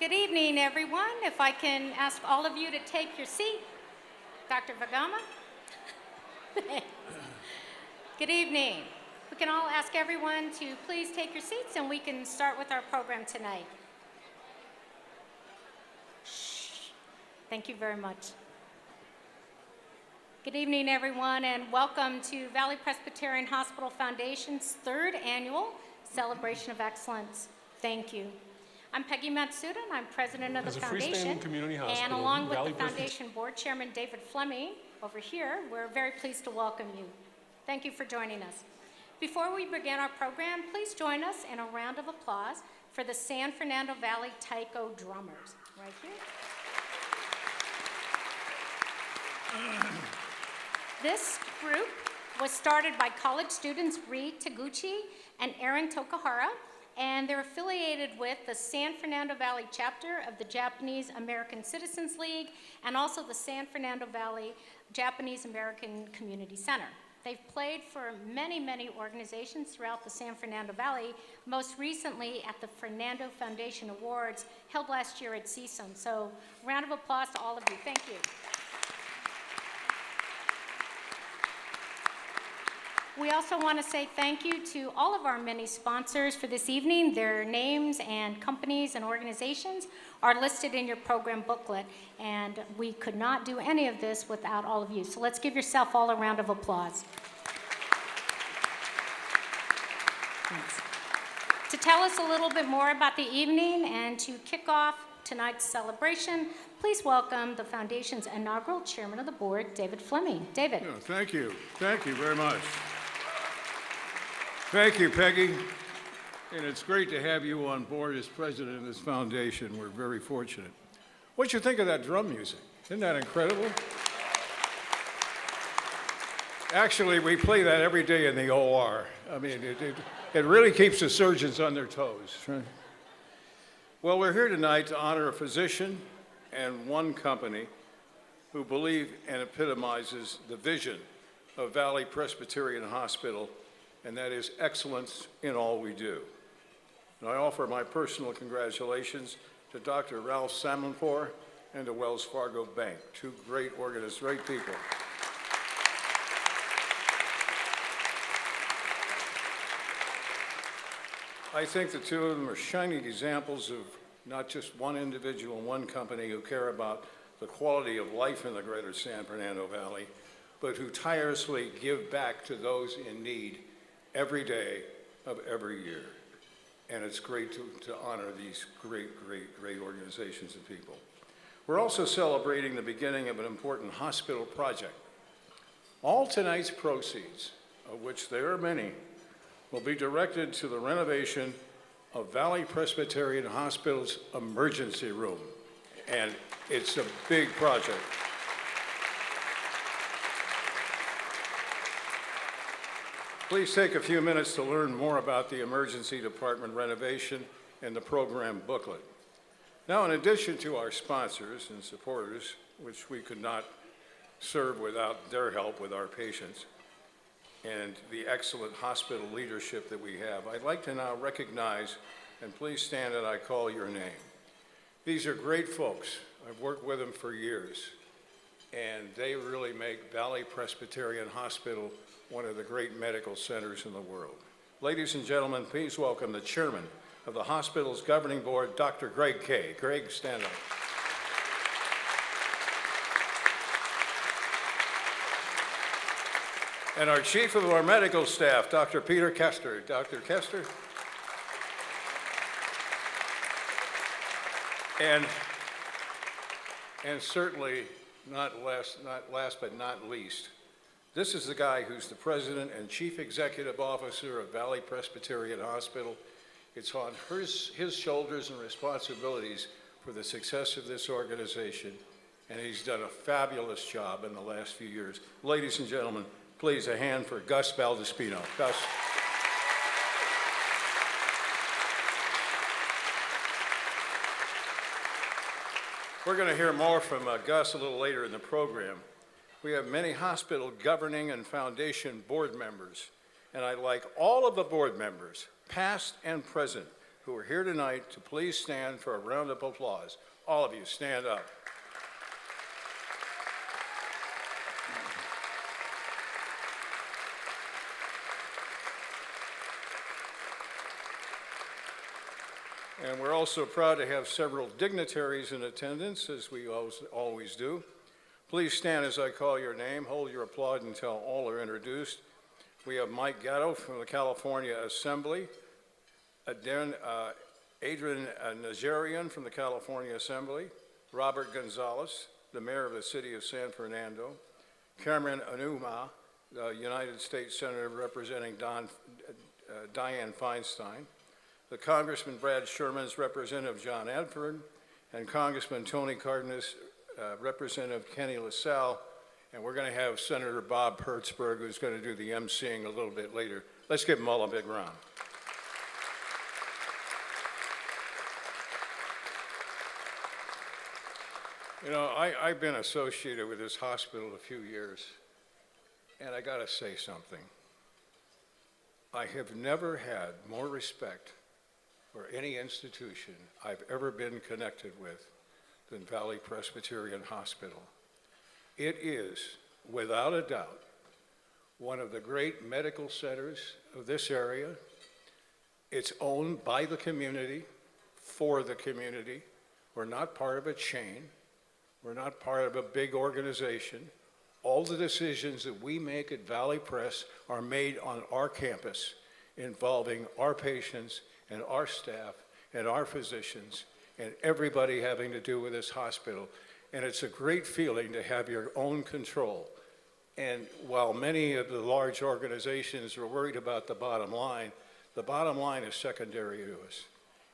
Good evening, everyone. If I can ask all of you to take your seat. Dr. Vagama. Good evening. We can all ask everyone to please take your seats and we can start with our program tonight. Shh. Thank you very much. Good evening, everyone, and welcome to Valley Presbyterian Hospital Foundation's 3rd annual Celebration of Excellence. Thank you. I'm Peggy Matsuda, and I'm president of the foundation. Community hospital, and along with Valley the foundation board chairman, David Fleming, over here, we're very pleased to welcome you. Thank you for joining us. Before we begin our program, please join us in a round of applause for the San Fernando Valley Taiko drummers, right here. This group was started by college students Ree Taguchi and Aaron Tokahara, and they're affiliated with the San Fernando Valley chapter of the Japanese American Citizens League and also the San Fernando Valley Japanese American Community Center. They've played for many, many organizations throughout the San Fernando Valley, most recently at the Fernando Foundation Awards held last year at CSUN. So round of applause to all of you. Thank you. We also want to say thank you to all of our many sponsors for this evening. Their names and companies and organizations are listed in your program booklet, and we could not do any of this without all of you. So let's give yourself all a round of applause. Thanks. To tell us a little bit more about the evening and to kick off tonight's celebration, please welcome the Foundation's inaugural Chairman of the Board, David Fleming. David. Yeah, thank you. Thank you very much. Thank you, Peggy. And it's great to have you on board as president of this foundation. We're very fortunate. What you think of that drum music? Isn't that incredible? Actually, we play that every day in the OR. I mean, it really keeps the surgeons on their toes. Right? Well, we're here tonight to honor a physician and one company who believe and epitomizes the vision of Valley Presbyterian Hospital, and that is excellence in all we do. And I offer my personal congratulations to Dr. Ralph Salimpour and to Wells Fargo Bank, two great organists, great people. I think the two of them are shining examples of not just one individual and one company who care about the quality of life in the greater San Fernando Valley, but who tirelessly give back to those in need every day of every year. And it's great to honor these great organizations and people. We're also celebrating the beginning of an important hospital project. All tonight's proceeds, of which there are many, will be directed to the renovation of Valley Presbyterian Hospital's emergency room. And it's a big project. Please take a few minutes to learn more about the emergency department renovation and the program booklet. Now, in addition to our sponsors and supporters, which we could not serve without their help with our patients, and the excellent hospital leadership that we have, I'd like to now recognize, and please stand and I call your name. These are great folks. I've worked with them for years, and they really make Valley Presbyterian Hospital one of the great medical centers in the world. Ladies and gentlemen, please welcome the chairman of the hospital's governing board, Dr. Greg Kay. Greg, stand up. And our chief of our medical staff, Dr. Peter Kester. Dr. Kester. And certainly not last but not least, this is the guy who's the president and chief executive officer of Valley Presbyterian Hospital. It's on his shoulders and responsibilities for the success of this organization, and he's done a fabulous job in the last few years. Ladies and gentlemen, please a hand for Gus Valdespino. Gus. We're going to hear more from Gus a little later in the program. We have many hospital governing and foundation board members, and I'd like all of the board members, past and present, who are here tonight to please stand for a round of applause. All of you, stand up. And we're also proud to have several dignitaries in attendance, as we always do. Please stand as I call your name. Hold your applause until all are introduced. We have Mike Gatto from the California Assembly, Adrian Nazarian from the California Assembly, Robert Gonzalez, the mayor of the city of San Fernando, Cameron Anuma, the United States Senator representing Dianne Feinstein, the Congressman Brad Sherman's Representative John Adford, and Congressman Tony Cardenas, Representative Kenny LaSalle, and we're going to have Senator Bob Hertzberg, who's going to do the emceeing a little bit later. Let's give them all a big round. You know, I've been associated with this hospital a few years, and I got to say something. I have never had more respect for any institution I've ever been connected with than Valley Presbyterian Hospital. It is, without a doubt, one of the great medical centers of this area. It's owned by the community, for the community. We're not part of a chain. We're not part of a big organization. All the decisions that we make at Valley Pres are made on our campus, involving our patients and our staff and our physicians and everybody having to do with this hospital. And it's a great feeling to have your own control. And while many of the large organizations are worried about the bottom line is secondary to us.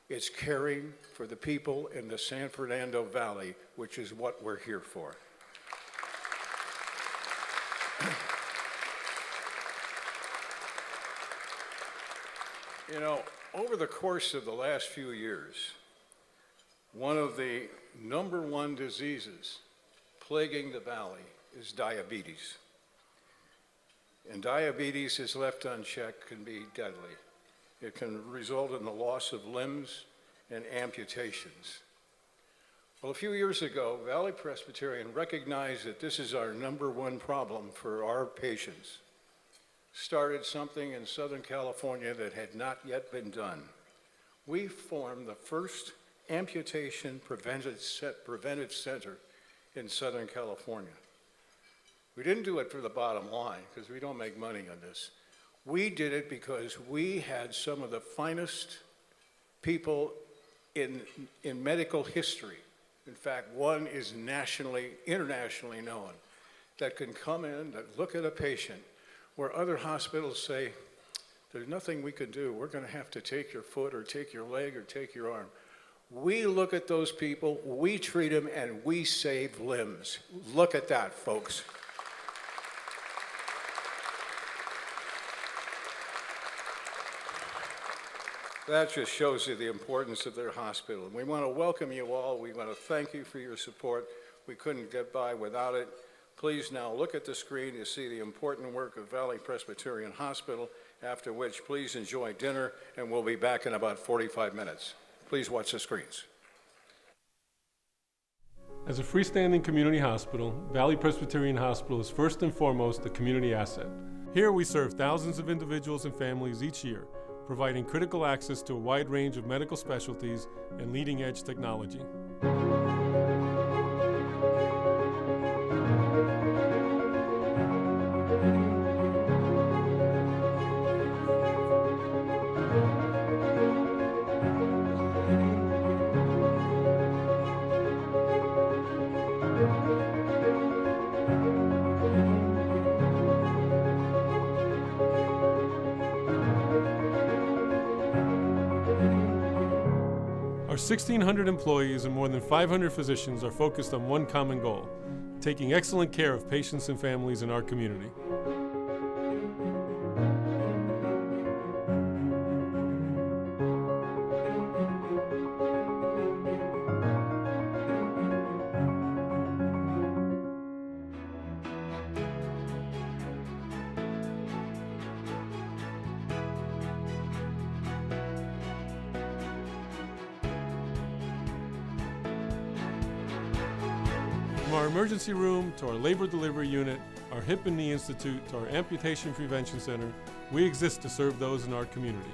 It's caring for the people in the San Fernando Valley, which is what we're here for. You know, over the course of the last few years, one of the #1 diseases plaguing the valley is diabetes. And diabetes, is left unchecked, can be deadly. It can result in the loss of limbs and amputations. Well, a few years ago, Valley Presbyterian recognized that this is our #1 problem for our patients. Started something in Southern California that had not yet been done. We formed the first amputation preventive center in Southern California. We didn't do it for the bottom line, because we don't make money on this. We did it because we had some of the finest people in medical history. In fact, one is internationally known, that can come in, that look at a patient, where other hospitals say, there's nothing we can do. We're going to have to take your foot or take your leg or take your arm. We look at those people, we treat them, and we save limbs. Look at that, folks. That just shows you the importance of their hospital. And we want to welcome you all. We want to thank you for your support. We couldn't get by without it. Please now look at the screen to see the important work of Valley Presbyterian Hospital, after which please enjoy dinner, and we'll be back in about 45 minutes. Please watch the screens. As a freestanding community hospital, Valley Presbyterian Hospital is first and foremost a community asset. Here we serve thousands of individuals and families each year, providing critical access to a wide range of medical specialties and leading-edge technology. Our 1,600 employees and more than 500 physicians are focused on one common goal: taking excellent care of patients and families in our community. From our emergency room to our labor delivery unit, our Hip and Knee Institute to our Amputation Prevention Center, we exist to serve those in our community.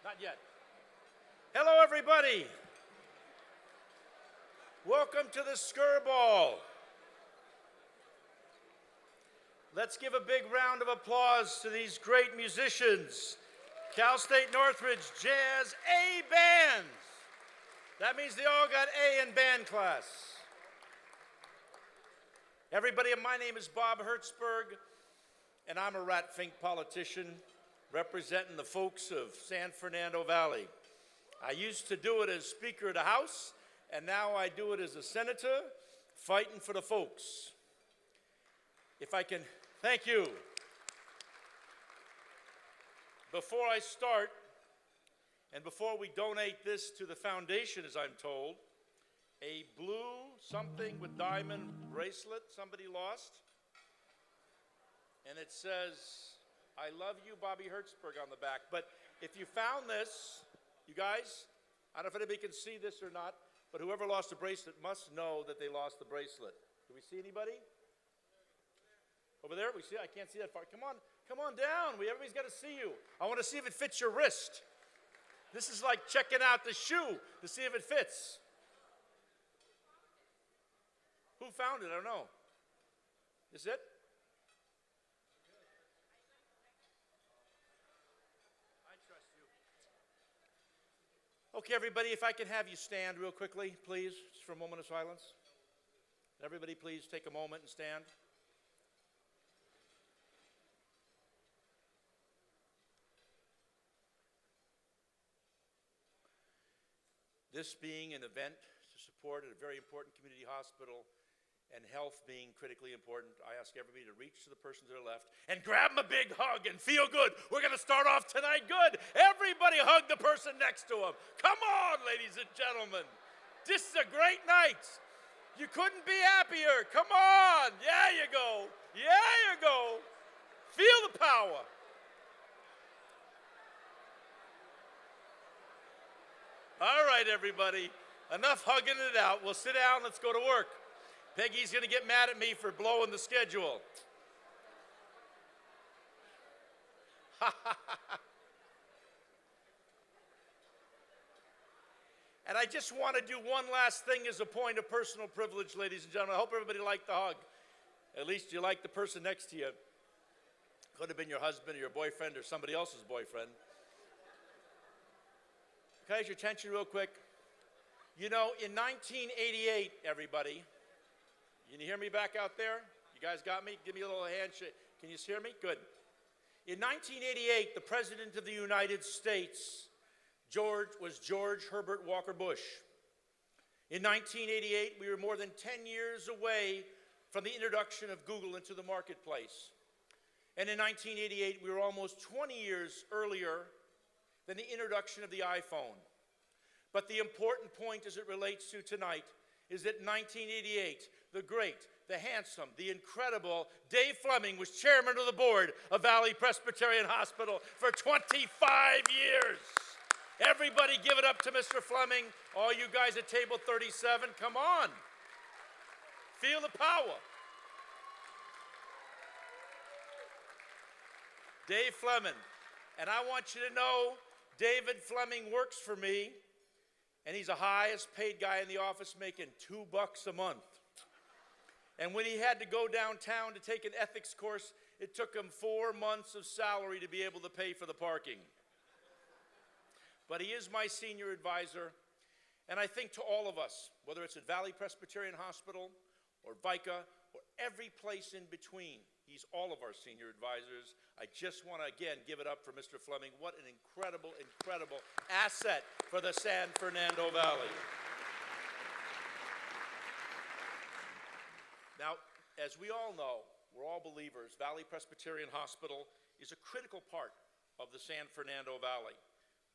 Not yet. Hello, everybody. Welcome to the Sker Ball. Let's give a big round of applause to these great musicians. Cal State Northridge Jazz A Bands. That means they all got A in band class. Everybody, my name is Bob Hertzberg, and I'm a rat-fink politician representing the folks of San Fernando Valley. I used to do it as Speaker of the House, and now I do it as a senator, fighting for the folks. If I can, thank you. Before I start, and before we donate this to the foundation, as I'm told, a blue something with diamond bracelet somebody lost, and it says, "I love you, Bobby Hertzberg," on the back. But if you found this, you guys, I don't know if anybody can see this or not, but whoever lost the bracelet must know that they lost the bracelet. Do we see anybody? Over there? We see? I can't see that far. Come on down. Everybody's got to see you. I want to see if it fits your wrist. This is like checking out the shoe to see if it fits. Who found it? I don't know. Is it? Okay, everybody, if I can have you stand real quickly, please, just for a moment of silence. Everybody, please take a moment and stand. This being an event to support at a very important community hospital and health being critically important, I ask everybody to reach to the person to their left and grab them a big hug and feel good. We're going to start off tonight good. Everybody hug the person next to them. Come on, ladies and gentlemen. This is a great night. You couldn't be happier. Come on. Yeah, you go. Yeah, you go. Feel the power. All right, everybody. Enough hugging it out. We'll sit down. Let's go to work. Peggy's going to get mad at me for blowing the schedule. And I just want to do one last thing as a point of personal privilege, ladies and gentlemen. I hope everybody liked the hug. At least you liked the person next to you. Could have been your husband or your boyfriend or somebody else's boyfriend. Can I have your attention real quick? You know, in 1988, everybody, can you hear me back out there? You guys got me? Give me a little handshake. Can you hear me? Good. In 1988, the President of the United States, was George Herbert Walker Bush. In 1988, we were more than 10 years away from the introduction of Google into the marketplace. And in 1988, we were almost 20 years earlier than the introduction of the iPhone. But the important point as it relates to tonight is that in 1988, the great, the handsome, the incredible Dave Fleming was chairman of the board of Valley Presbyterian Hospital for 25 years. Everybody give it up to Mr. Fleming. All you guys at table 37, come on. Feel the power. Dave Fleming. And I want you to know, David Fleming works for me, and he's the highest paid guy in the office, making $2 a month. And when he had to go downtown to take an ethics course, it took him 4 months of salary to be able to pay for the parking. But he is my senior advisor, and I think to all of us, whether it's at Valley Presbyterian Hospital or VICA or every place in between, he's all of our senior advisors. I just want to, again, give it up for Mr. Fleming. What an incredible, incredible asset for the San Fernando Valley. Now, as we all know, we're all believers, Valley Presbyterian Hospital is a critical part of the San Fernando Valley.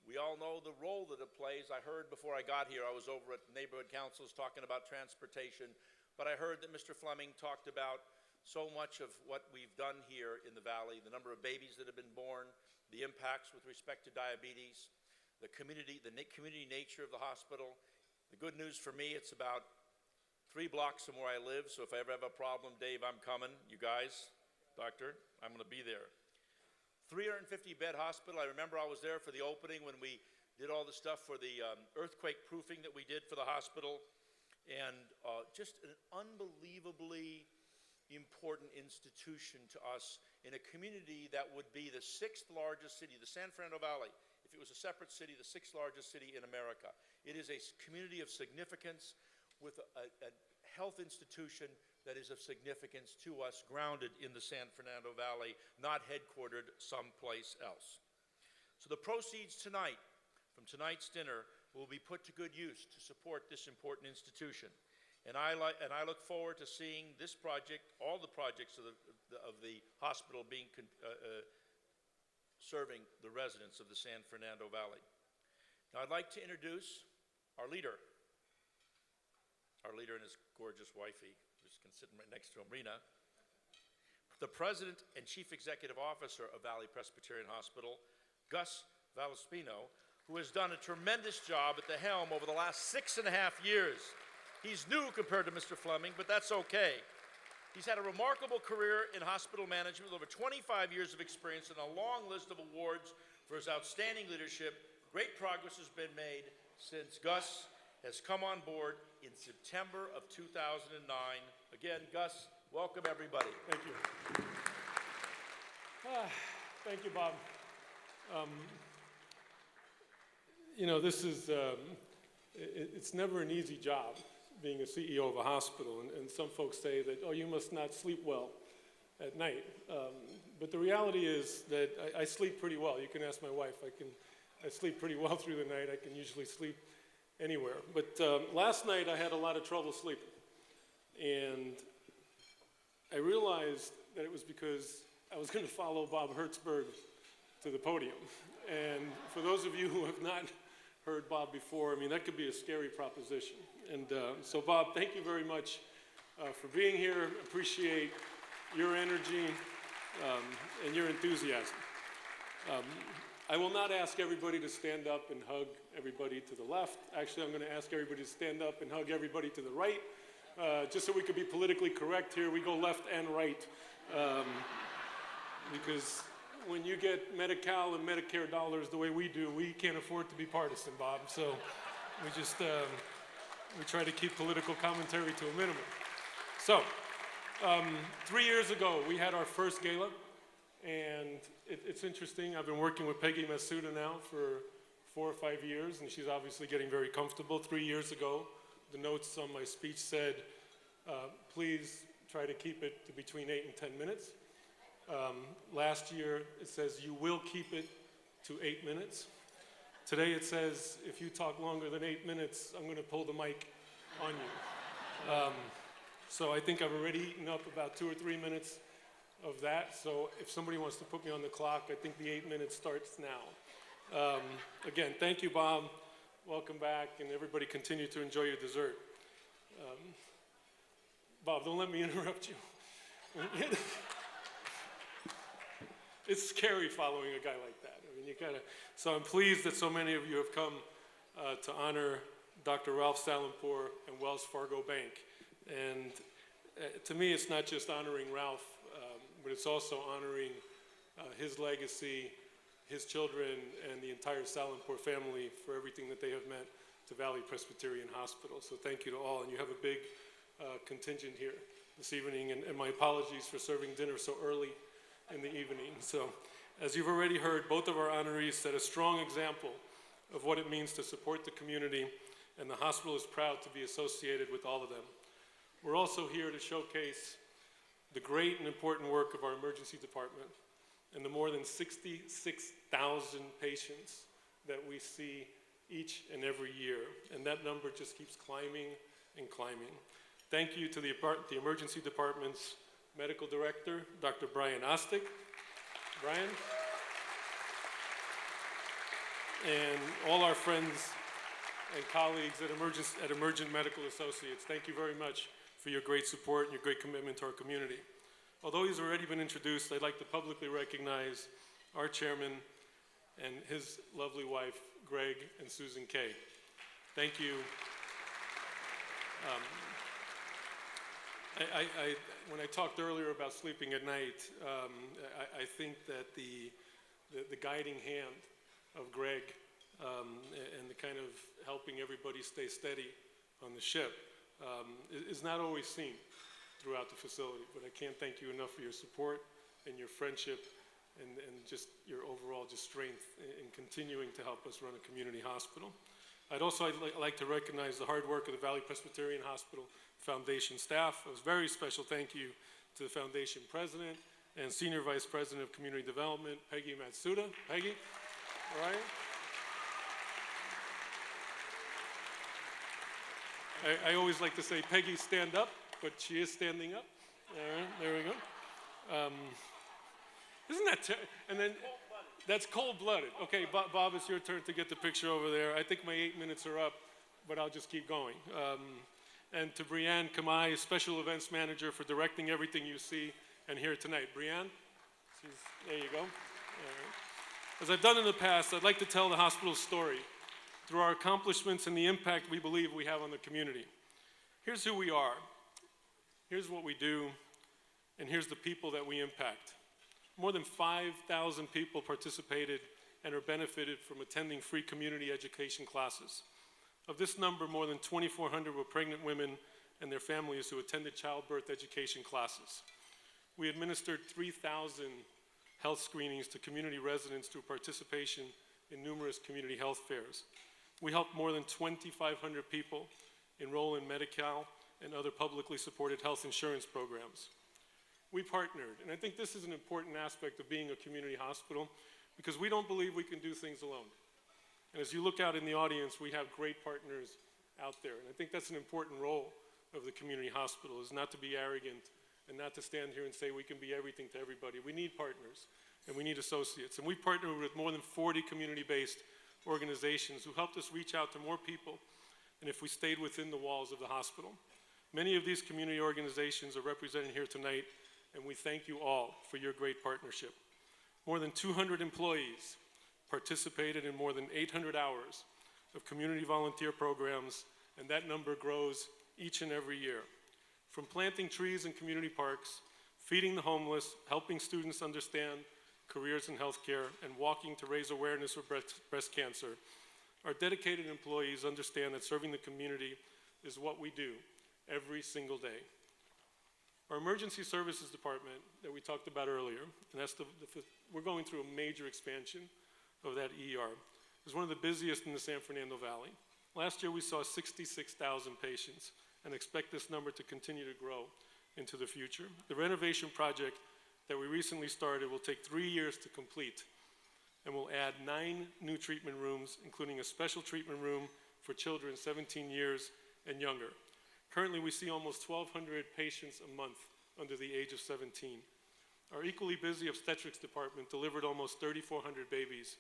We all know the role that it plays. I heard before I got here, I was over at neighborhood councils talking about transportation, but I heard that Mr. Fleming talked about so much of what we've done here in the Valley, the number of babies that have been born, the impacts with respect to diabetes, the community nature of the hospital. The good news for me, it's about 3 blocks from where I live, so if I ever have a problem, Dave, I'm coming. You guys, doctor, I'm going to be there. 350-bed hospital. I remember I was there for the opening when we did all the stuff for the earthquake proofing that we did for the hospital, and just an unbelievably important institution to us in a community that would be the 6th largest city, the San Fernando Valley. If it was a separate city, the 6th largest city in America. It is a community of significance with a health institution that is of significance to us, grounded in the San Fernando Valley, not headquartered someplace else. So the proceeds tonight, from tonight's dinner, will be put to good use to support this important institution. And I look forward to seeing this project, all the projects of the hospital being serving the residents of the San Fernando Valley. Now I'd like to introduce our leader and his gorgeous wifey, who's sitting right next to him, Rena, the President and Chief Executive Officer of Valley Presbyterian Hospital, Gus Valaspino, who has done a tremendous job at the helm over the last 6.5 years. He's new compared to Mr. Fleming, but that's okay. He's had a remarkable career in hospital management with over 25 years of experience and a long list of awards for his outstanding leadership. Great progress has been made since Gus has come on board in September of 2009. Again, Gus, welcome everybody. Thank you. Thank you, Bob. You know, this is, it's never an easy job being a CEO of a hospital, and some folks say that, oh, you must not sleep well at night. But the reality is that I sleep pretty well. You can ask my wife. I sleep pretty well through the night. I can usually sleep anywhere. But last night I had a lot of trouble sleeping. And I realized that it was because I was going to follow Bob Hertzberg to the podium. And for those of you who have not heard Bob before, I mean, that could be a scary proposition. And so Bob, thank you very much for being here. Appreciate your energy and your enthusiasm. I will not ask everybody to stand up and hug everybody to the left. Actually, I'm going to ask everybody to stand up and hug everybody to the right. Just so we could be politically correct here, we go left and right. Because when you get Medi-Cal and Medicare dollars the way we do, we can't afford to be partisan, Bob. So we just, we try to keep political commentary to a minimum. So 3 years ago, we had our first gala. And it's interesting, I've been working with Peggy Masuda now for 4 or 5 years, and she's obviously getting very comfortable. 3 years ago, the notes on my speech said, please try to keep it to between 8 and 10 minutes. Last year, it says you will keep it to 8 minutes. Today it says, if you talk longer than 8 minutes, I'm gonna pull the mic on you. So I think I've already eaten up about 2 or 3 minutes of that, so if somebody wants to put me on the clock, I think the 8 minutes starts now. Again, thank you, Bob. Welcome back, and everybody continue to enjoy your dessert. Bob, don't let me interrupt you. It's scary following a guy like that. I mean, you gotta. So I'm pleased that so many of you have come to honor Dr. Ralph Salimpour and Wells Fargo Bank. And to me, it's not just honoring Ralph, but it's also honoring his legacy, his children, and the entire Salimpour family for everything that they have meant to Valley Presbyterian Hospital. So thank you to all, and you have a big contingent here this evening, and my apologies for serving dinner so early in the evening. So as you've already heard, both of our honorees set a strong example of what it means to support the community, and the hospital is proud to be associated with all of them. We're also here to showcase the great and important work of our emergency department and the more than 66,000 patients that we see each and every year. And that number just keeps climbing and climbing. Thank you to the emergency department's medical director, Dr. Brian Ostick. Brian. And all our friends and colleagues at Emergent Medical Associates, thank you very much for your great support and your great commitment to our community. Although he's already been introduced, I'd like to publicly recognize our chairman and his lovely wife, Greg and Susan Kay. Thank you. When I talked earlier about sleeping at night, I think that the guiding hand of Greg and the kind of helping everybody stay steady on the ship is not always seen throughout the facility. But I can't thank you enough for your support and your friendship and just your overall just strength in continuing to help us run a community hospital. I'd also like to recognize the hard work of the Valley Presbyterian Hospital Foundation staff. A very special thank you to the Foundation President and Senior Vice President of Community Development, Peggy Matsuda. Peggy, all right? I always like to say, Peggy, stand up, but she is standing up. All right, there we go. Isn't that and then that's cold-blooded. Okay, Bob, it's your turn to get the picture over there. I think my 8 minutes are up, but I'll just keep going. And to Brianne Kamai, Special Events Manager, for directing everything you see and hear tonight. Brianne, there you go. All right. As I've done in the past, I'd like to tell the hospital's story through our accomplishments and the impact we believe we have on the community. Here's who we are. Here's what we do. And here's the people that we impact. More than 5,000 people participated and are benefited from attending free community education classes. Of this number, more than 2,400 were pregnant women and their families who attended childbirth education classes. We administered 3,000 health screenings to community residents through participation in numerous community health fairs. We helped more than 2,500 people enroll in Medi-Cal and other publicly supported health insurance programs. We partnered, and I think this is an important aspect of being a community hospital because we don't believe we can do things alone. And as you look out in the audience, we have great partners out there, and I think that's an important role of the community hospital, is not to be arrogant and not to stand here and say we can be everything to everybody. We need partners, and we need associates, and we partner with more than 40 community-based organizations who helped us reach out to more people than if we stayed within the walls of the hospital. Many of these community organizations are represented here tonight, and we thank you all for your great partnership. More than 200 employees participated in more than 800 hours of community volunteer programs, and that number grows each and every year. From planting trees in community parks, feeding the homeless, helping students understand careers in healthcare, and walking to raise awareness for breast cancer, our dedicated employees understand that serving the community is what we do every single day. Our emergency services department that we talked about earlier, and that's we're going through a major expansion of that ER. It's one of the busiest in the San Fernando Valley. Last year we saw 66,000 patients and expect this number to continue to grow into the future. The renovation project that we recently started will take 3 years to complete and will add 9 new treatment rooms, including a special treatment room for children 17 years and younger. Currently, we see almost 1,200 patients a month under the age of 17. Our equally busy obstetrics department delivered almost 3,400 babies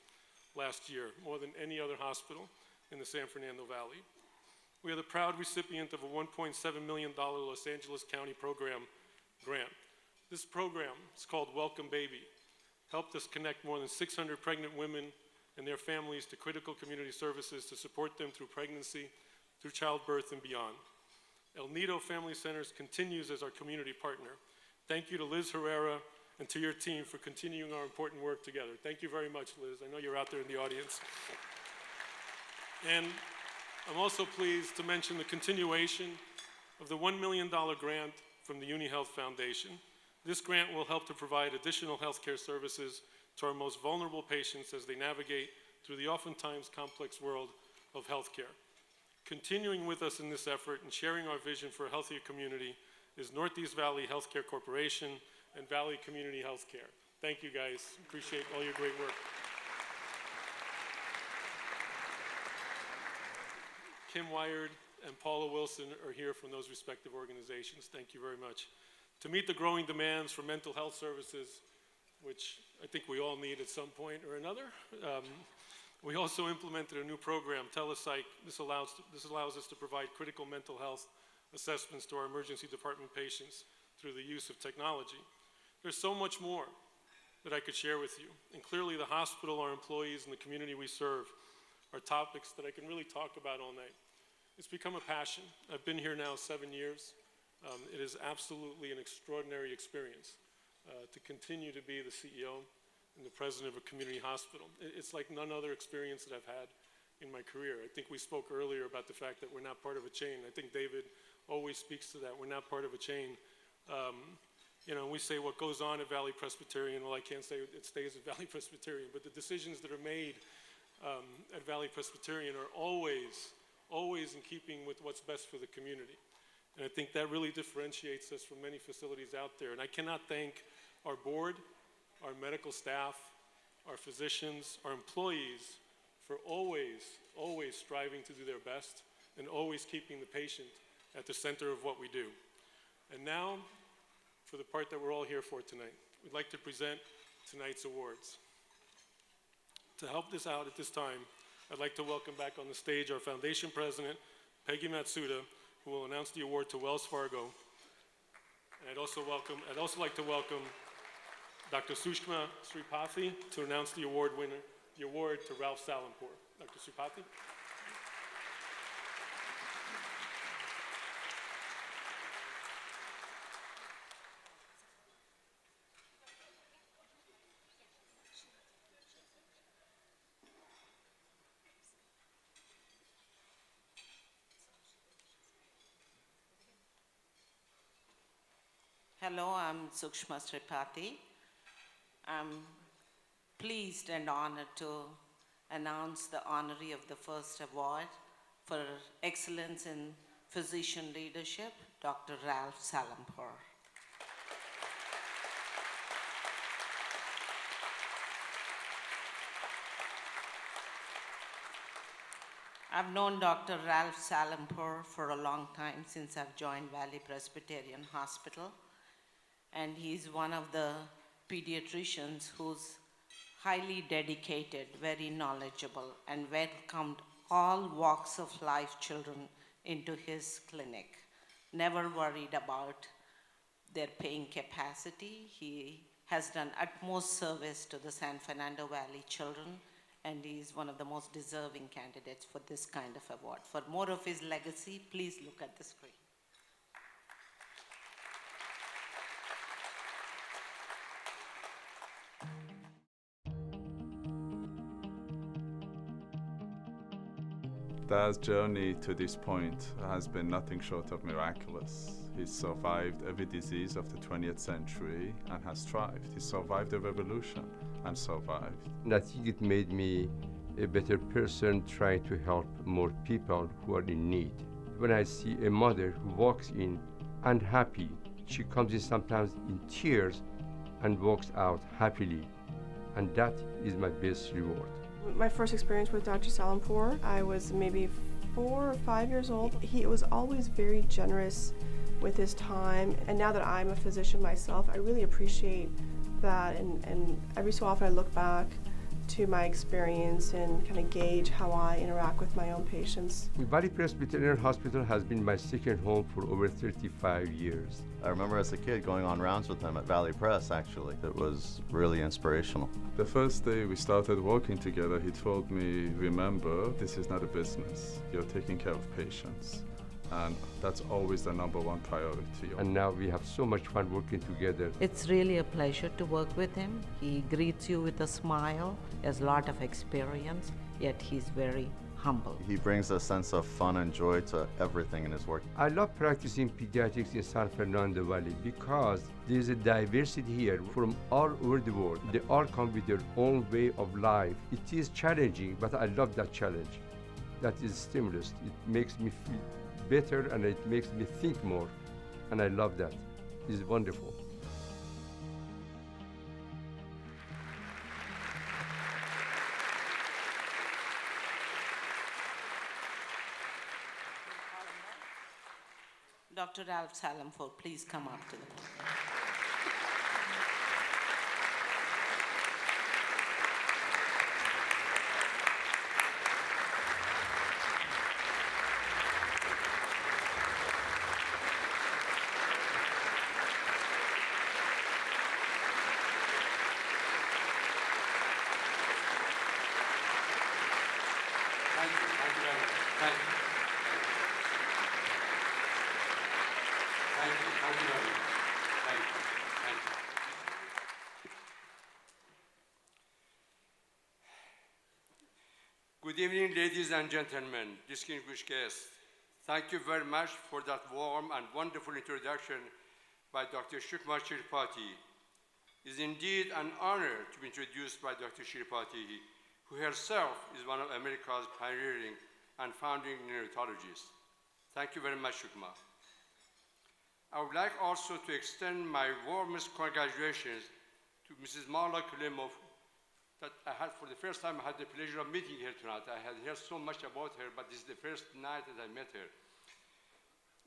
last year, more than any other hospital in the San Fernando Valley. We are the proud recipient of a $1.7 million Los Angeles County program grant. This program, it's called Welcome Baby, helped us connect more than 600 pregnant women and their families to critical community services to support them through pregnancy, through childbirth, and beyond. El Nido Family Centers continues as our community partner. Thank you to Liz Herrera and to your team for continuing our important work together. Thank you very much, Liz. I know you're out there in the audience. And I'm also pleased to mention the continuation of the $1 million grant from the UniHealth Foundation. This grant will help to provide additional healthcare services to our most vulnerable patients as they navigate through the oftentimes complex world of healthcare. Continuing with us in this effort and sharing our vision for a healthier community is Northeast Valley Healthcare Corporation and Valley Community Healthcare. Thank you guys, appreciate all your great work. Kim Wired and Paula Wilson are here from those respective organizations. Thank you very much. To meet the growing demands for mental health services, which I think we all need at some point or another, we also implemented a new program, Telepsych. This allows us to provide critical mental health assessments to our emergency department patients through the use of technology. There's so much more that I could share with you. And clearly the hospital, our employees, and the community we serve are topics that I can really talk about all night. It's become a passion. I've been here now 7 years. It is absolutely an extraordinary experience to continue to be the CEO and the president of a community hospital. It's like none other experience that I've had in my career. I think we spoke earlier about the fact that we're not part of a chain. I think David always speaks to that. We're not part of a chain. You know, we say what goes on at Valley Presbyterian, well, I can't say it stays at Valley Presbyterian, but the decisions that are made at Valley Presbyterian are always in keeping with what's best for the community. And I think that really differentiates us from many facilities out there. And I cannot thank our board, our medical staff, our physicians, our employees for always striving to do their best and always keeping the patient at the center of what we do. And now, for the part that we're all here for tonight, we'd like to present tonight's awards. To help this out at this time, I'd like to welcome back on the stage our foundation president, Peggy Matsuda, who will announce the award to Wells Fargo. And I'd also like to welcome Dr. Sushma Sripathi to announce the award to Ralph Salimpour. Dr. Sripathi. Hello, I'm Sukshma Sripathi. I'm pleased and honored to announce the honoree of the first award for excellence in physician leadership, Dr. Ralph Salimpour. I've known Dr. Ralph Salimpour for a long time, since I've joined Valley Presbyterian Hospital. And he's one of the pediatricians who's highly dedicated, very knowledgeable, and welcomed all walks of life children into his clinic. Never worried about their paying capacity. He has done utmost service to the San Fernando Valley children, and he's one of the most deserving candidates for this kind of award. For more of his legacy, please look at the screen. Dad's journey to this point has been nothing short of miraculous. He's survived every disease of the 20th century and has thrived. He survived the revolution and survived. And I think it made me a better person trying to help more people who are in need. When I see a mother who walks in unhappy, she comes in sometimes in tears and walks out happily. And that is my best reward. My first experience with Dr. Salimpour, I was maybe 4 or 5 years old. He was always very generous with his time, and now that I'm a physician myself, I really appreciate that, and every so often I look back to my experience and kind of gauge how I interact with my own patients. Valley Presbyterian Hospital has been my second home for over 35 years. I remember as a kid going on rounds with him at Valley Press, actually. It was really inspirational. The first day we started working together, he told me, remember, this is not a business. You're taking care of patients. And that's always the #1 priority. And now we have so much fun working together. It's really a pleasure to work with him. He greets you with a smile. He has a lot of experience, yet he's very humble. He brings a sense of fun and joy to everything in his work. I love practicing pediatrics in San Fernando Valley because there's a diversity here from all over the world. They all come with their own way of life. It is challenging, but I love that challenge. That is stimulus. It makes me feel better and it makes me think more. And I love that. It's wonderful. Dr. Ralph Salimpour please come up to the podium. Good evening, ladies and gentlemen, distinguished guests. Thank you very much for that warm and wonderful introduction by Dr. Shukma Shirpati. It is indeed an honor to be introduced by Dr. Shirpati, who herself is one of America's pioneering and founding neonatologists. Thank you very much, Shukma. I would like also to extend my warmest congratulations to Mrs. Marla Kulimov, that I had, for the first time, I had the pleasure of meeting her tonight. I had heard so much about her, but this is the first night that I met her.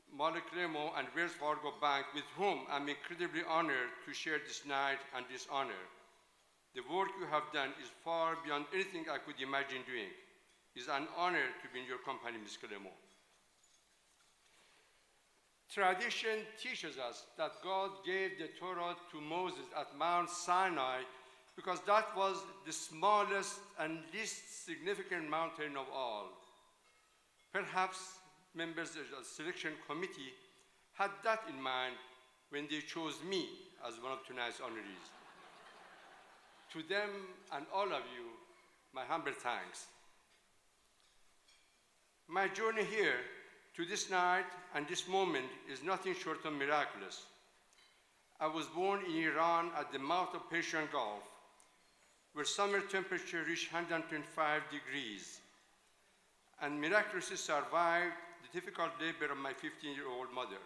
Marla Kulimov and Wells Fargo Bank, with whom I'm incredibly honored to share this night and this honor. The work you have done is far beyond anything I could imagine doing. It's an honor to be in your company, Ms. Kulimov. Tradition teaches us that God gave the Torah to Moses at Mount Sinai because that was the smallest and least significant mountain of all. Perhaps members of the selection committee had that in mind when they chose me as one of tonight's honorees. To them and all of you, my humble thanks. My journey here to this night and this moment is nothing short of miraculous. I was born in Iran at the mouth of Persian Gulf, where summer temperature reached 125 degrees, and miraculously survived the difficult labor of my 15-year-old mother.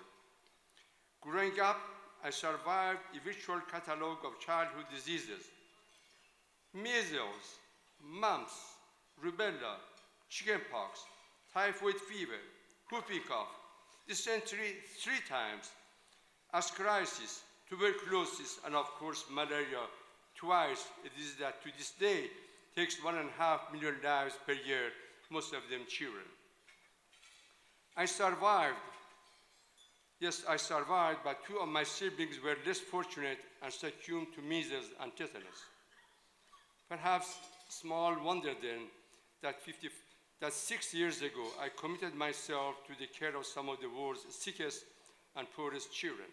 Growing up, I survived a virtual catalog of childhood diseases: measles, mumps, rubella, chickenpox, typhoid fever, whooping cough, dysentery 3 times, ascariasis, tuberculosis, and of course malaria twice. It is that to this day takes 1.5 million lives per year, most of them children. I survived. Yes, I survived, but 2 of my siblings were less fortunate and succumbed to measles and tetanus. Perhaps small wonder then that 6 years ago I committed myself to the care of some of the world's sickest and poorest children.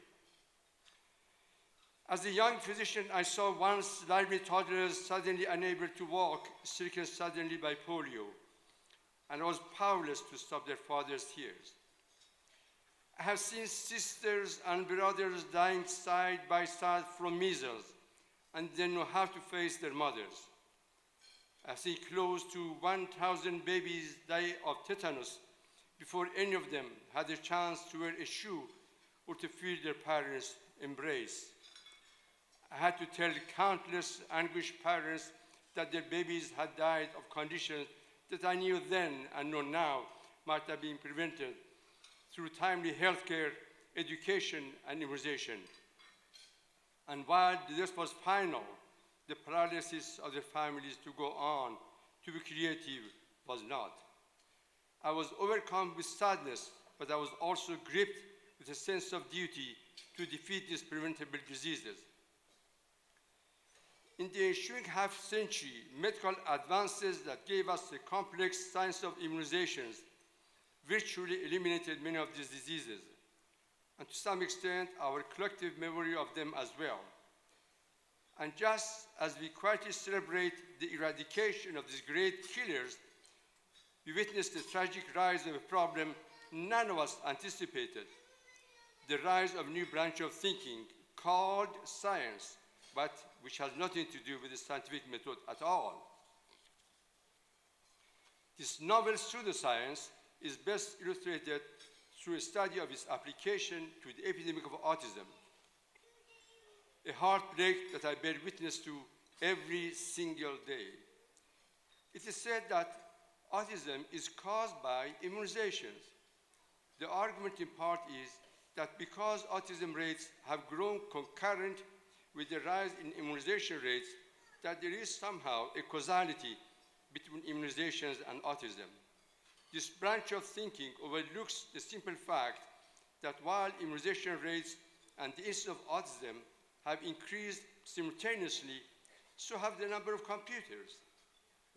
As a young physician, I saw once lively toddlers suddenly unable to walk, stricken suddenly by polio, and I was powerless to stop their father's tears. I have seen sisters and brothers dying side by side from measles, and they know how to face their mothers. I've seen close to 1,000 babies die of tetanus before any of them had a chance to wear a shoe or to feel their parents' embrace. I had to tell countless anguished parents that their babies had died of conditions that I knew then and know now might have been prevented through timely health care, education, and immunization. And while this was final, the paralysis of their families to go on, to be creative, was not. I was overcome with sadness, but I was also gripped with a sense of duty to defeat these preventable diseases. In the ensuing half-century, medical advances that gave us the complex science of immunizations virtually eliminated many of these diseases, and to some extent, our collective memory of them as well. And just as we quietly celebrate the eradication of these great killers, we witness the tragic rise of a problem none of us anticipated: the rise of a new branch of thinking called science, but which has nothing to do with the scientific method at all. This novel pseudoscience is best illustrated through a study of its application to the epidemic of autism, a heartbreak that I bear witness to every single day. It is said that autism is caused by immunizations. The argument in part is that because autism rates have grown concurrent with the rise in immunization rates, that there is somehow a causality between immunizations and autism. This branch of thinking overlooks the simple fact that while immunization rates and the incidence of autism have increased simultaneously, so have the number of computers,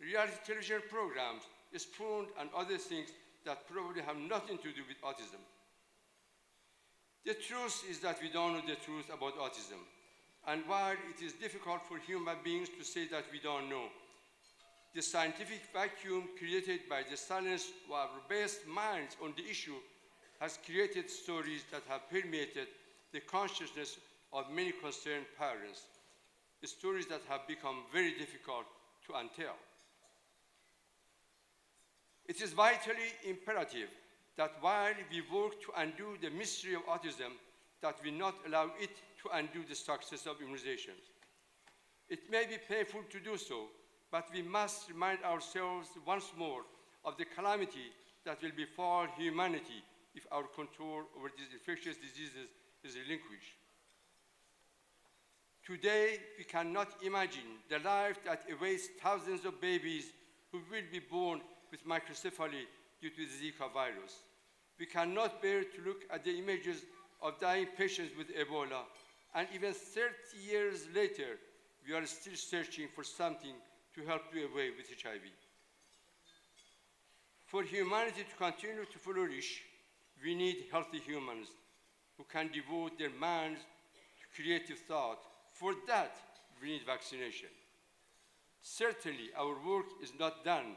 reality television programs, spoon, and other things that probably have nothing to do with autism. The truth is that we don't know the truth about autism. And while it is difficult for human beings to say that we don't know, the scientific vacuum created by the silence of our best minds on the issue has created stories that have permeated the consciousness of many concerned parents, stories that have become very difficult to untell. It is vitally imperative that while we work to undo the mystery of autism, that we not allow it to undo the success of immunizations. It may be painful to do so, but we must remind ourselves once more of the calamity that will befall humanity if our control over these infectious diseases is relinquished. Today, we cannot imagine the life that awaits thousands of babies who will be born with microcephaly due to the Zika virus. We cannot bear to look at the images of dying patients with Ebola, and even 30 years later, we are still searching for something to help do away with HIV. For humanity to continue to flourish, we need healthy humans who can devote their minds to creative thought. For that, we need vaccination. Certainly, our work is not done,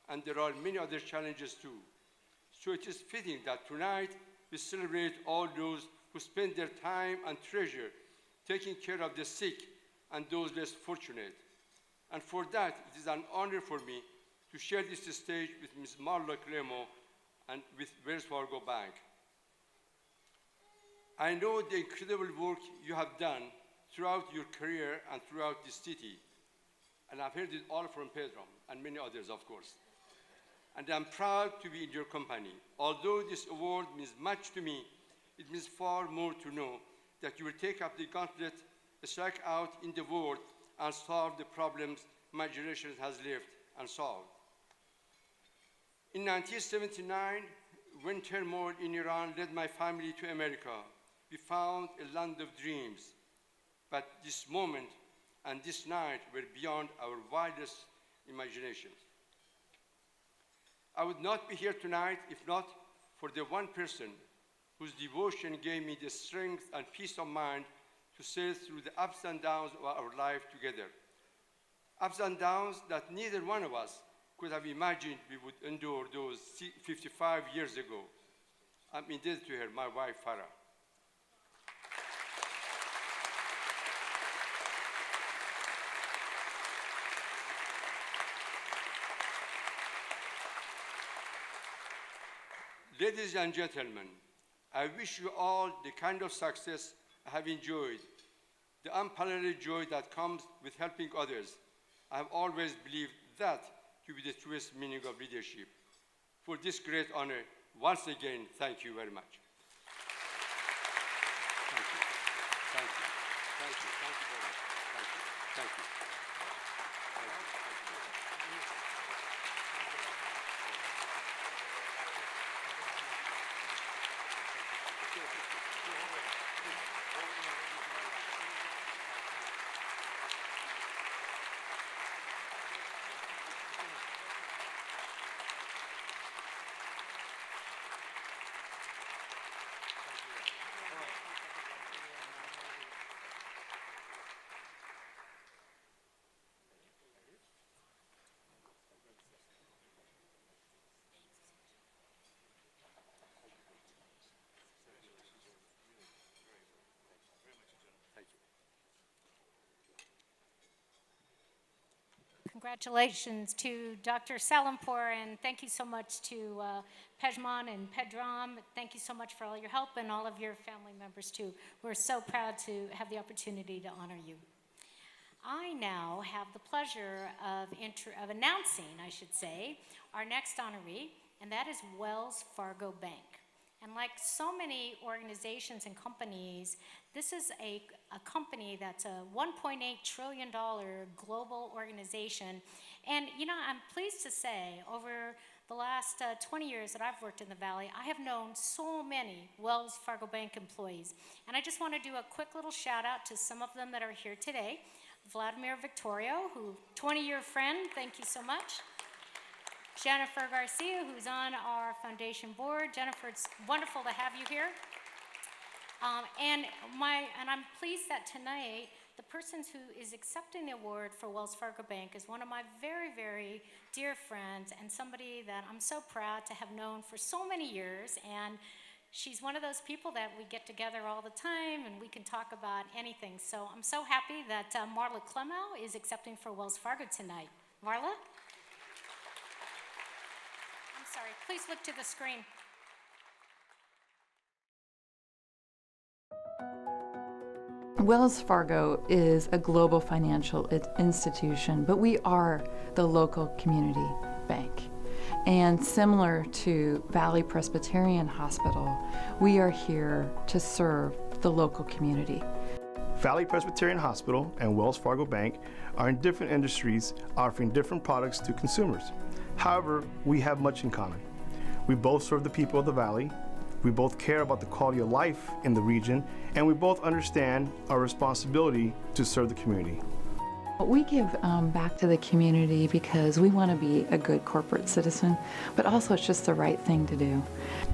and there are many other challenges too. So it is fitting that tonight we celebrate all those who spend their time and treasure taking care of the sick and those less fortunate. And for that, it is an honor for me to share this stage with Ms. Marla Clemo and with Wells Fargo Bank. I know the incredible work you have done throughout your career and throughout this city. And I've heard it all from Pedro and many others, of course. And I'm proud to be in your company. Although this award means much to me, it means far more to know that you will take up the gauntlet, strike out in the world, and solve the problems my generation has left unsolved. In 1979, when turmoil in Iran led my family to America, we found a land of dreams. But this moment and this night were beyond our wildest imaginations. I would not be here tonight if not for the one person whose devotion gave me the strength and peace of mind to sail through the ups and downs of our life together. Ups and downs that neither one of us could have imagined we would endure those 55 years ago. I'm indebted to her, my wife, Farah. Ladies and gentlemen, I wish you all the kind of success I have enjoyed, the unparalleled joy that comes with helping others. I have always believed that to be the truest meaning of leadership. For this great honor, once again, thank you very much. Thank you. Thank you. Thank you. Thank you very much. Thank you. Thank you. Congratulations to Dr. Salimpour, and thank you so much to Pejman and Pedram. Thank you so much for all your help, and all of your family members too. We're so proud to have the opportunity to honor you. I now have the pleasure of announcing, I should say, our next honoree, and that is Wells Fargo Bank. And like so many organizations and companies, this is a company that's a $1.8 trillion global organization. And you know, I'm pleased to say, over the last 20 years that I've worked in the Valley, I have known so many Wells Fargo Bank employees. And I just want to do a quick little shout out to some of them that are here today. Vladimir Victorio, who 20-year friend, thank you so much. Jennifer Garcia, who's on our foundation board. Jennifer, it's wonderful to have you here. And I'm pleased that tonight, the person who is accepting the award for Wells Fargo Bank is one of my very, very dear friends, and somebody that I'm so proud to have known for so many years. And she's one of those people that we get together all the time and we can talk about anything. So I'm so happy that Marla Clemau is accepting for Wells Fargo tonight. Marla? I'm sorry, please look to the screen. Wells Fargo is a global financial institution, but we are the local community bank. And similar to Valley Presbyterian Hospital, we are here to serve the local community. Valley Presbyterian Hospital and Wells Fargo Bank are in different industries offering different products to consumers. However, we have much in common. We both serve the people of the Valley, we both care about the quality of life in the region, and we both understand our responsibility to serve the community. We give back to the community because we want to be a good corporate citizen, but also it's just the right thing to do.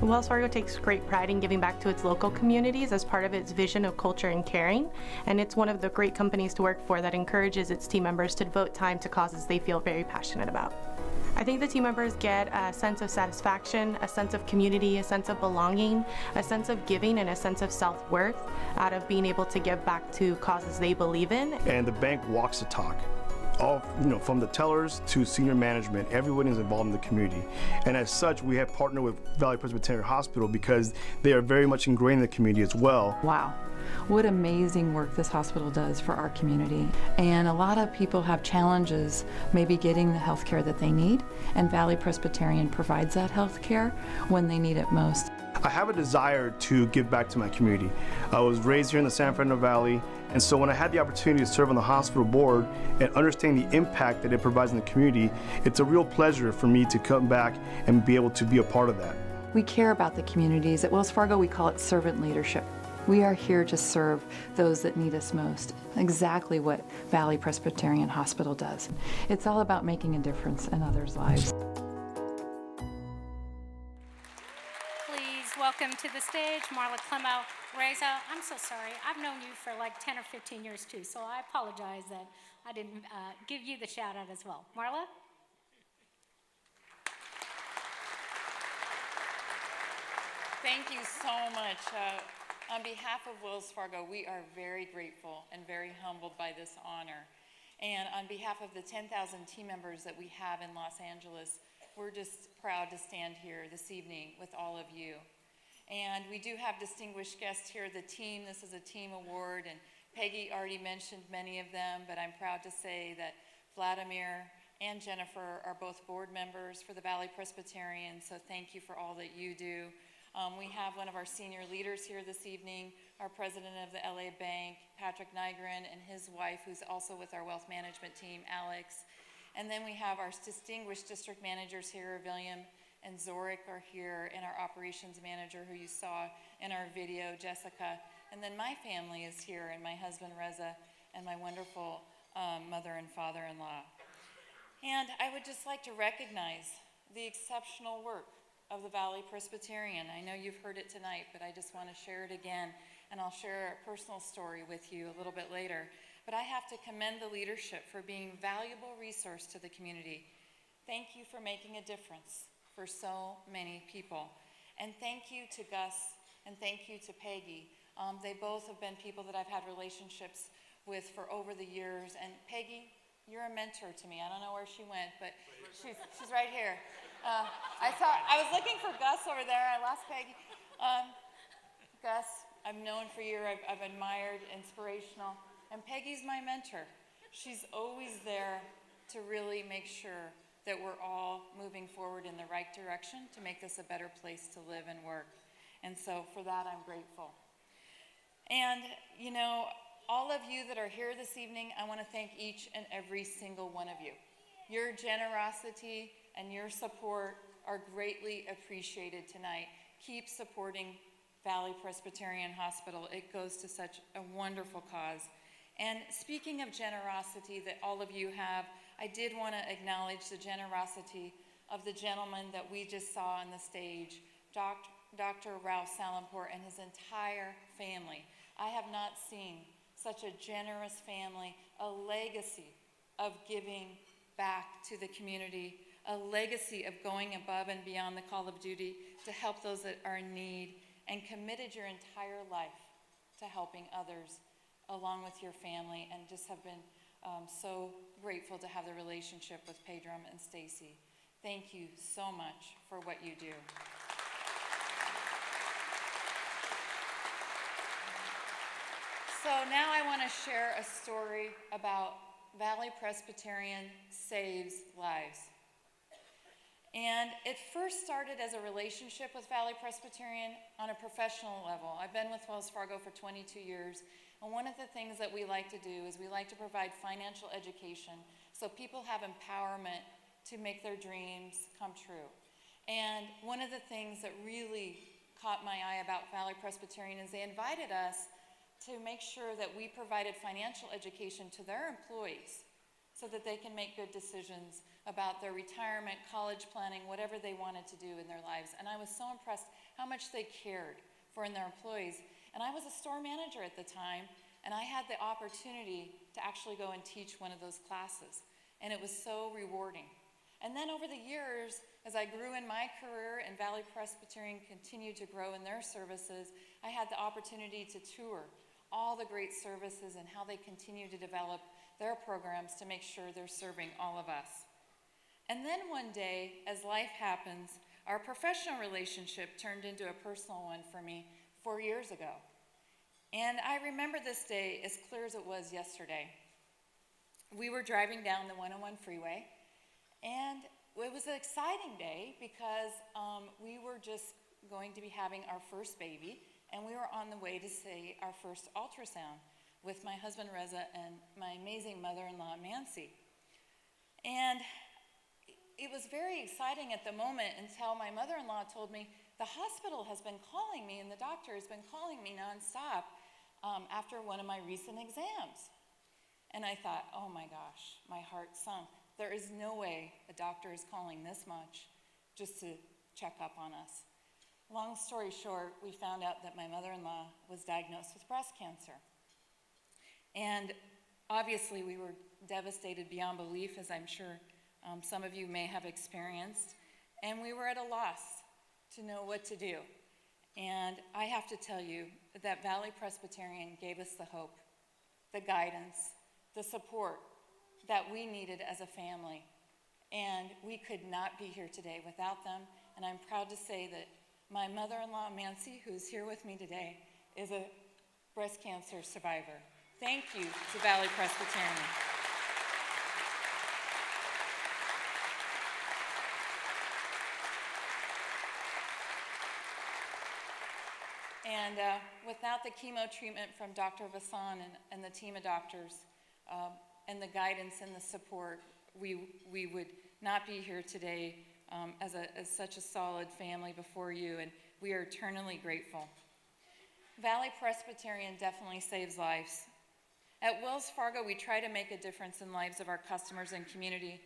Wells Fargo takes great pride in giving back to its local communities as part of its vision of culture and caring, and it's one of the great companies to work for that encourages its team members to devote time to causes they feel very passionate about. I think the team members get a sense of satisfaction, a sense of community, a sense of belonging, a sense of giving, and a sense of self-worth out of being able to give back to causes they believe in. And the bank walks the talk. All, from the tellers to senior management, everyone is involved in the community. And as such, we have partnered with Valley Presbyterian Hospital because they are very much ingrained in the community as well. Wow, what amazing work this hospital does for our community. And a lot of people have challenges maybe getting the health care that they need, and Valley Presbyterian provides that health care when they need it most. I have a desire to give back to my community. I was raised here in the San Fernando Valley, and so when I had the opportunity to serve on the hospital board and understand the impact that it provides in the community, it's a real pleasure for me to come back and be able to be a part of that. We care about the communities. At Wells Fargo, we call it servant leadership. We are here to serve those that need us most, exactly what Valley Presbyterian Hospital does. It's all about making a difference in others' lives. Please welcome to the stage Marla Clemau. Reza, I'm so sorry. I've known you for like 10 or 15 years too, so I apologize that I didn't give you the shout out as well. Marla? Thank you so much. On behalf of Wells Fargo, we are very grateful and very humbled by this honor. And on behalf of the 10,000 team members that we have in Los Angeles, we're just proud to stand here this evening with all of you. And we do have distinguished guests here, the team. This is a team award, and Peggy already mentioned many of them, but I'm proud to say that Vladimir and Jennifer are both board members for the Valley Presbyterian, so thank you for all that you do. We have one of our senior leaders here this evening, our president of the LA Bank, Patrick Nygren, and his wife, who's also with our wealth management team, Alex. And then we have our distinguished district managers here, William and Zorik are here, and our operations manager, who you saw in our video, Jessica. And then my family is here, and my husband, Reza, and my wonderful mother and father-in-law. And I would just like to recognize the exceptional work of the Valley Presbyterian. I know you've heard it tonight, but I just want to share it again, and I'll share a personal story with you a little bit later. But I have to commend the leadership for being a valuable resource to the community. Thank you for making a difference for so many people. And thank you to Gus, and thank you to Peggy. They both have been people that I've had relationships with for over the years. And Peggy, you're a mentor to me. I don't know where she went, but she's right here. I was looking for Gus over there. I lost Peggy. Gus, I've known for years. I've admired, inspirational. And Peggy's my mentor. She's always there to really make sure that we're all moving forward in the right direction to make this a better place to live and work. And so for that, I'm grateful. And, you know, all of you that are here this evening, I want to thank each and every single one of you. Your generosity and your support are greatly appreciated tonight. Keep supporting Valley Presbyterian Hospital. It goes to such a wonderful cause. And speaking of generosity that all of you have, I did want to acknowledge the generosity of the gentleman that we just saw on the stage, Dr. Ralph Salimpour and his entire family. I have not seen such a generous family, a legacy of giving back to the community, a legacy of going above and beyond the call of duty to help those that are in need, and committed your entire life to helping others along with your family, and just have been so grateful to have the relationship with Pedram and Stacy. Thank you so much for what you do. So now I want to share a story about Valley Presbyterian Saves Lives. And it first started as a relationship with Valley Presbyterian on a professional level. I've been with Wells Fargo for 22 years, and one of the things that we like to do is we like to provide financial education so people have empowerment to make their dreams come true. And one of the things that really caught my eye about Valley Presbyterian is they invited us to make sure that we provided financial education to their employees so that they can make good decisions about their retirement, college planning, whatever they wanted to do in their lives. And I was so impressed how much they cared for their employees. And I was a store manager at the time, and I had the opportunity to actually go and teach one of those classes. And it was so rewarding. And then over the years, as I grew in my career and Valley Presbyterian continued to grow in their services, I had the opportunity to tour all the great services and how they continue to develop their programs to make sure they're serving all of us. And then one day, as life happens, our professional relationship turned into a personal one for me 4 years ago. And I remember this day as clear as it was yesterday. We were driving down the 101 freeway, and it was an exciting day because we were just going to be having our first baby, and we were on the way to see our first ultrasound with my husband Reza and my amazing mother-in-law Nancy. And it was very exciting at the moment until my mother-in-law told me the hospital has been calling me and the doctor has been calling me nonstop after one of my recent exams. And I thought, oh my gosh, my heart sunk. There is no way a doctor is calling this much just to check up on us. Long story short, we found out that my mother-in-law was diagnosed with breast cancer. And obviously we were devastated beyond belief, as I'm sure some of you may have experienced. And we were at a loss to know what to do. And I have to tell you that Valley Presbyterian gave us the hope, the guidance, the support that we needed as a family. And we could not be here today without them. And I'm proud to say that my mother-in-law, Nancy, who's here with me today, is a breast cancer survivor. Thank you to Valley Presbyterian. And without the chemo treatment from Dr. Vassan and the team of doctors, and the guidance and the support, we would not be here today as such a solid family before you, and we are eternally grateful. Valley Presbyterian definitely saves lives. At Wells Fargo, we try to make a difference in lives of our customers and community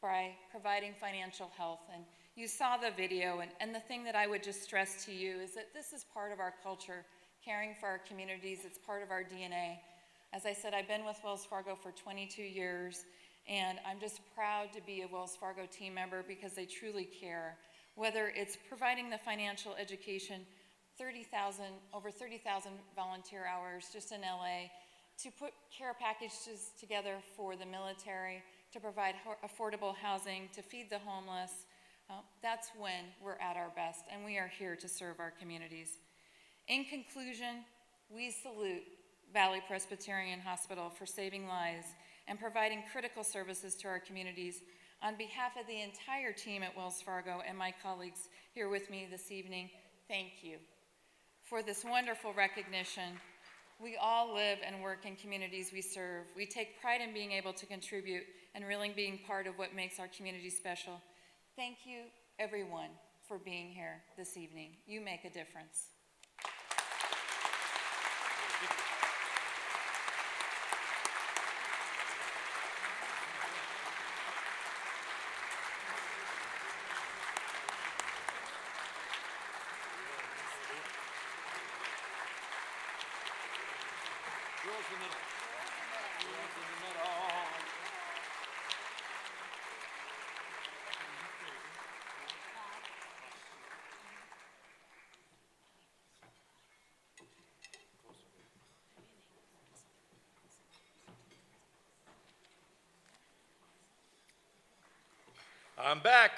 by providing financial health. And you saw the video, and the thing that I would just stress to you is that this is part of our culture, caring for our communities. It's part of our DNA. As I said, I've been with Wells Fargo for 22 years, and I'm just proud to be a Wells Fargo team member because they truly care. Whether it's providing the financial education, over 30,000 volunteer hours just in LA, to put care packages together for the military, to provide affordable housing, to feed the homeless. That's when we're at our best, and we are here to serve our communities. In conclusion, we salute Valley Presbyterian Hospital for saving lives and providing critical services to our communities. On behalf of the entire team at Wells Fargo and my colleagues here with me this evening, thank you. for this wonderful recognition. We all live and work in communities we serve. We take pride in being able to contribute and really being part of what makes our community special. Thank you, everyone, for being here this evening. You make a difference. I'm back.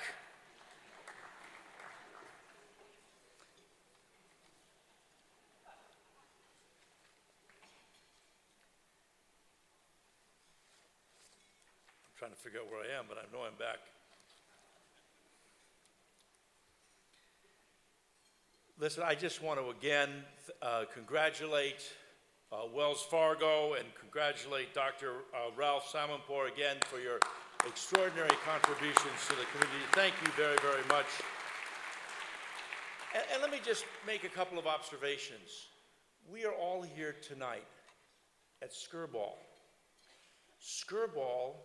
I'm trying to figure out where I am, but I know I'm back. Listen, I just want to again congratulate Wells Fargo and congratulate Dr. Ralph Salimpour again for your extraordinary contributions to the community. Thank you very, very much. And let me just make a couple of observations. We are all here tonight at Skirball. Skirball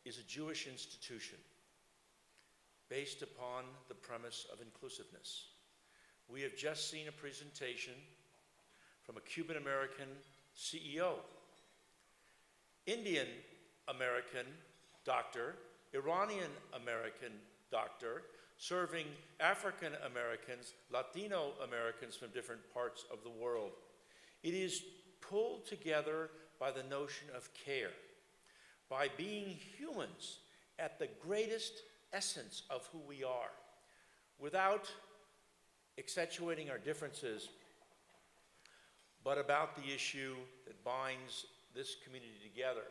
is a Jewish institution based upon the premise of inclusiveness. We have just seen a presentation from a Cuban-American CEO, Indian-American doctor, Iranian-American doctor, serving African Americans, Latino Americans from different parts of the world. It is pulled together by the notion of care, by being humans at the greatest essence of who we are, without accentuating our differences, but about the issue that binds this community together.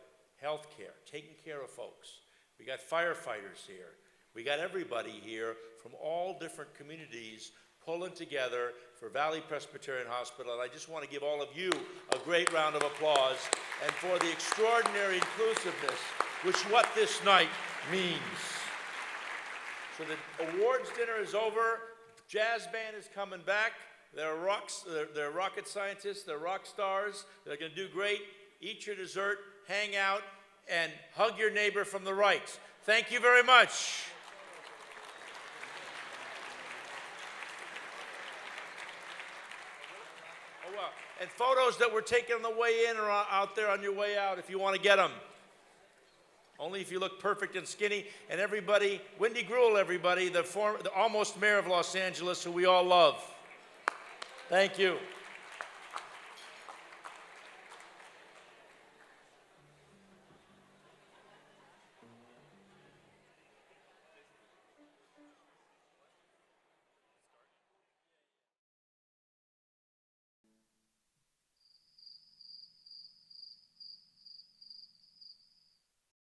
Healthcare, taking care of folks. We got firefighters here. We got everybody here from all different communities pulling together for Valley Presbyterian Hospital. And I just want to give all of you a great round of applause and for the extraordinary inclusiveness, which what this night means. So the awards dinner is over. Jazz band is coming back. They're rocket scientists. They're rock stars. They're going to do great. Eat your dessert, hang out, and hug your neighbor from the right. Thank you very much. Oh, wow. And photos that were taken on the way in are out there on your way out if you want to get them. Only if you look perfect and skinny. And everybody, Wendy Gruhl, everybody, the almost mayor of Los Angeles, who we all love. Thank you.